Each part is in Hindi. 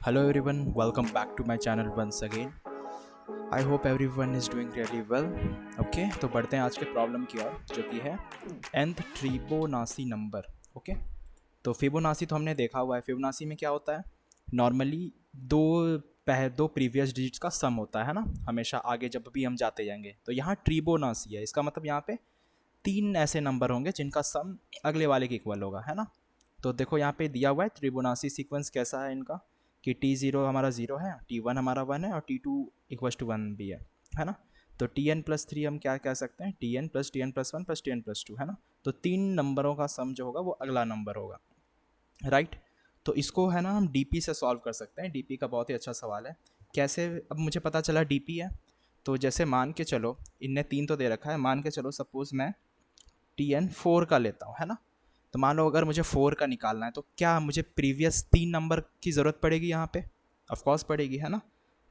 Hello everyone, welcome back to my channel once again. I hope everyone is doing really well. Okay, तो बढ़ते हैं आज के प्रॉब्लम की ओर जो कि है nth फिबोनाची नंबर. ओके, तो फिबोनाची तो हमने देखा हुआ है. फिबोनाची में क्या होता है? नॉर्मली दो प्रीवियस डिजिट्स का सम होता है ना, हमेशा आगे जब भी हम जाते जाएंगे. तो यहाँ ट्रिबोनाची है, इसका मतलब यहाँ पे तीन ऐसे नंबर होंगे जिनका सम अगले वाले के इक्वल होगा, है ना. तो देखो यहाँ पे दिया हुआ है ट्रिबोनाची सीक्वेंस कैसा है इनका, कि T0 हमारा 0 है, T1 हमारा 1 है और T2 इक्वल्स टू 1 भी है ना. तो Tn+3 हम क्या कह सकते हैं, Tn+1 प्लस Tn+2, है ना. तो तीन नंबरों का सम जो होगा वो अगला नंबर होगा, राइट. तो इसको है ना हम डीपी से सॉल्व कर सकते हैं. डीपी का बहुत ही अच्छा सवाल है. कैसे? अब मुझे पता चला डीपी है, तो जैसे मान के चलो, इनने तीन तो दे रखा है, मान के चलो सपोज मैं Tn4 का लेता हूँ, है ना. तो मान लो अगर मुझे 4 का निकालना है तो क्या मुझे प्रीवियस तीन नंबर की ज़रूरत पड़ेगी यहाँ पे? ऑफकोर्स पड़ेगी, है ना.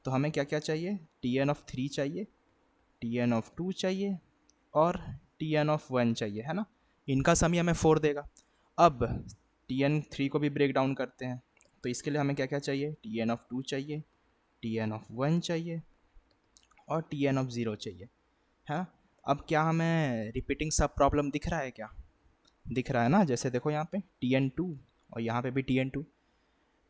तो हमें क्या क्या चाहिए? Tn(3) चाहिए, Tn(2) चाहिए और Tn(1) चाहिए, है ना. इनका सम ही हमें 4 देगा. अब Tn(3) को भी ब्रेक डाउन करते हैं, तो इसके लिए हमें क्या क्या चाहिए? Tn(2) चाहिए, Tn(1) चाहिए और Tn(0) चाहिए, है. अब क्या हमें रिपीटिंग सब प्रॉब्लम दिख रहा है? क्या दिख रहा है ना. जैसे देखो यहाँ पे Tn2 और यहाँ पे भी Tn2,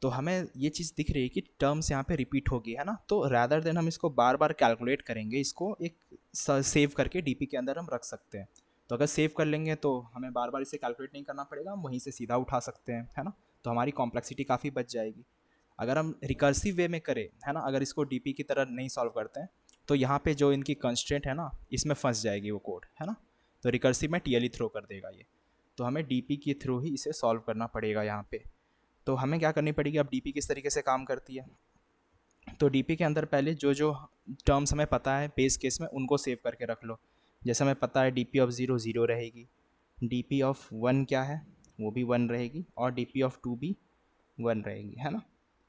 तो हमें ये चीज़ दिख रही है कि टर्म्स यहाँ पे रिपीट होगी, है ना. तो रैदर देन हम इसको बार बार कैलकुलेट करेंगे, इसको एक सेव करके डीपी के अंदर हम रख सकते हैं. तो अगर सेव कर लेंगे तो हमें बार बार इसे कैलकुलेट नहीं करना पड़ेगा, हम वहीं से सीधा उठा सकते हैं, है ना. तो हमारी कॉम्प्लेक्सिटी काफ़ी बच जाएगी. अगर हम रिकर्सिव वे में करें, है ना, अगर इसको डीपी की तरह नहीं सॉल्व करते हैं तो यहाँ पे जो इनकी कंस्ट्रेंट है ना, इसमें फंस जाएगी वो कोड, है ना. तो रिकर्सिव में टीएलई थ्रो कर देगा ये. तो हमें डीपी के थ्रू ही इसे सॉल्व करना पड़ेगा यहाँ पे. तो हमें क्या करनी पड़ेगी? अब डीपी किस तरीके से काम करती है, तो डीपी के अंदर पहले जो जो टर्म्स हमें पता है बेस केस में उनको सेव करके रख लो. जैसे हमें पता है DP(0) 0 रहेगी, DP(1) क्या है, वो भी 1 रहेगी और DP(2) भी 1 रहेगी, है ना.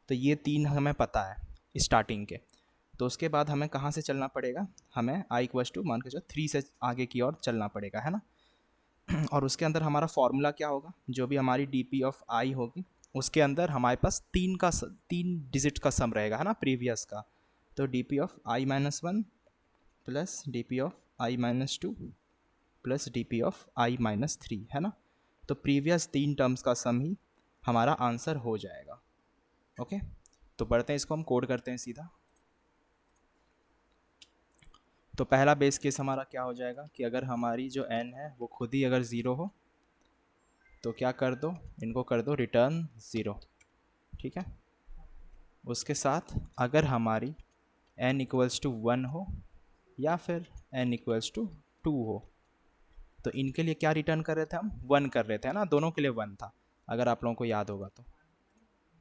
तो ये तीन हमें पता है स्टार्टिंग के. तो उसके बाद हमें कहाँ से चलना पड़ेगा? हमें i मान के चलो 3 से आगे की ओर चलना पड़ेगा, है ना. और उसके अंदर हमारा फॉर्मूला क्या होगा? जो भी हमारी DP(i) होगी उसके अंदर हमारे पास तीन डिजिट का सम रहेगा, है ना, प्रीवियस का. तो DP(i-1) plus DP(i-2) plus DP(i-3), है ना. तो प्रीवियस तीन टर्म्स का सम ही हमारा आंसर हो जाएगा. ओके, तो बढ़ते हैं, इसको हम कोड करते हैं सीधा. तो पहला बेस केस हमारा क्या हो जाएगा कि अगर हमारी जो n है वो खुद ही अगर 0 हो तो क्या कर दो, इनको कर दो रिटर्न 0, ठीक है. उसके साथ अगर हमारी n=1 हो या फिर n=2 हो, तो इनके लिए क्या रिटर्न कर रहे थे हम? 1 कर रहे थे, है ना. दोनों के लिए 1 था, अगर आप लोगों को याद होगा तो.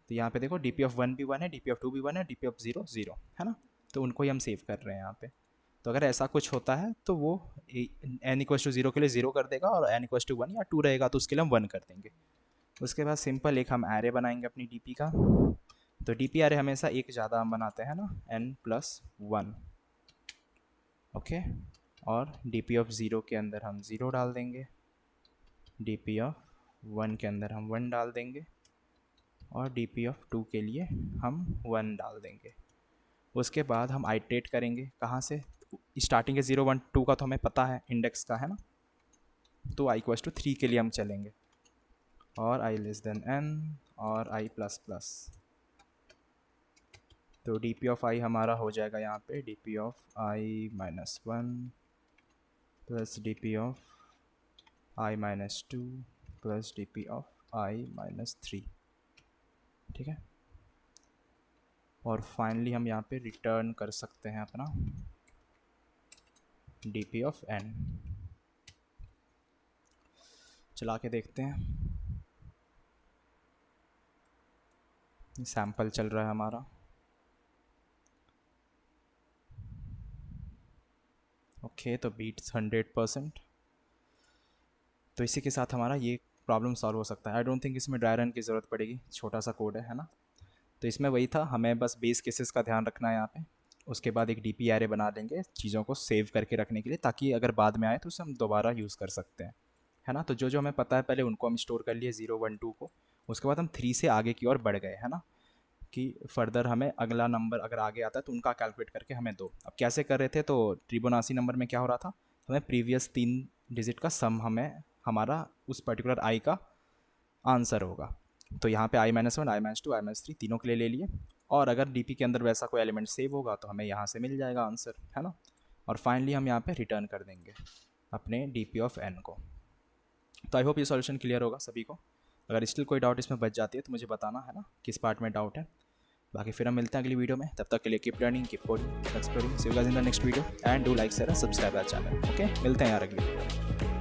यहाँ पे देखो DP(1) भी 1 है, DP(2) भी 1 है, DP(0) 0, है ना. तो उनको ही हम सेव कर रहे हैं यहाँ पे. तो अगर ऐसा कुछ होता है तो वो n=0 के लिए 0 कर देगा और n=1 या 2 रहेगा तो उसके लिए हम 1 कर देंगे. उसके बाद सिंपल एक हम एरे बनाएंगे अपनी डीपी का. तो डीपी एरे हमेशा एक ज़्यादा हम बनाते हैं ना, n+1. ओके, और DP(0) के अंदर हम 0 डाल देंगे, DP(1) के अंदर हम 1 डाल देंगे और DP(2) के लिए हम 1 डाल देंगे. उसके बाद हम आइट्रेट करेंगे. कहाँ से? स्टार्टिंग के 0 1 2 का तो हमें पता है इंडेक्स का, है ना. तो i=3 के लिए हम चलेंगे और i<n और i++. तो DP(i) हमारा हो जाएगा यहाँ पे DP(i-1) plus DP(i-2) plus DP(i-3), ठीक है. और फाइनली हम यहाँ पे रिटर्न कर सकते हैं अपना DP(n). चला के देखते हैं, सैम्पल चल रहा है हमारा. ओके, तो बीट्स 100%. तो इसी के साथ हमारा ये प्रॉब्लम सॉल्व हो सकता है. आई डोंट थिंक इसमें ड्राई रन की ज़रूरत पड़ेगी, छोटा सा कोड है ना. तो इसमें वही था, हमें बस बेस केसेस का ध्यान रखना है यहाँ पे. उसके बाद एक डीपी एरे बना देंगे चीज़ों को सेव करके रखने के लिए, ताकि अगर बाद में आए तो उसे हम दोबारा यूज़ कर सकते हैं, है ना. तो जो जो हमें पता है पहले उनको हम स्टोर कर लिए 0 1 2 को. उसके बाद हम 3 से आगे की ओर बढ़ गए, है ना. कि फर्दर हमें अगला नंबर अगर आगे आता है तो उनका कैलकुलेट करके हमें दो। अब कैसे कर रहे थे, तो ट्रिबोनासी नंबर में क्या हो रहा था, हमें प्रीवियस 3 डिजिट का सम हमें हमारा उस पर्टिकुलर आई का आंसर होगा। तो यहाँ पे i-1, i-2, i-3 तीनों के लिए ले लिए, और अगर डीपी के अंदर वैसा कोई एलिमेंट सेव होगा तो हमें यहाँ से मिल जाएगा आंसर, है ना। और फाइनली हम यहाँ पे रिटर्न कर देंगे अपने डीपी ऑफ n को। तो आई होप ये सॉल्यूशन क्लियर होगा सभी को। अगर स्टिल कोई डाउट इसमें बच जाती है तो मुझे बताना, है ना, किस पार्ट में डाउट है। बाकी फिर हम मिलते हैं अगली वीडियो में, तब तक के लिए keep learning, keep coding, keep exploring. See you guys in the next video and do like share and subscribe our channel. Okay, मिलते हैं यार अगली वीडियो।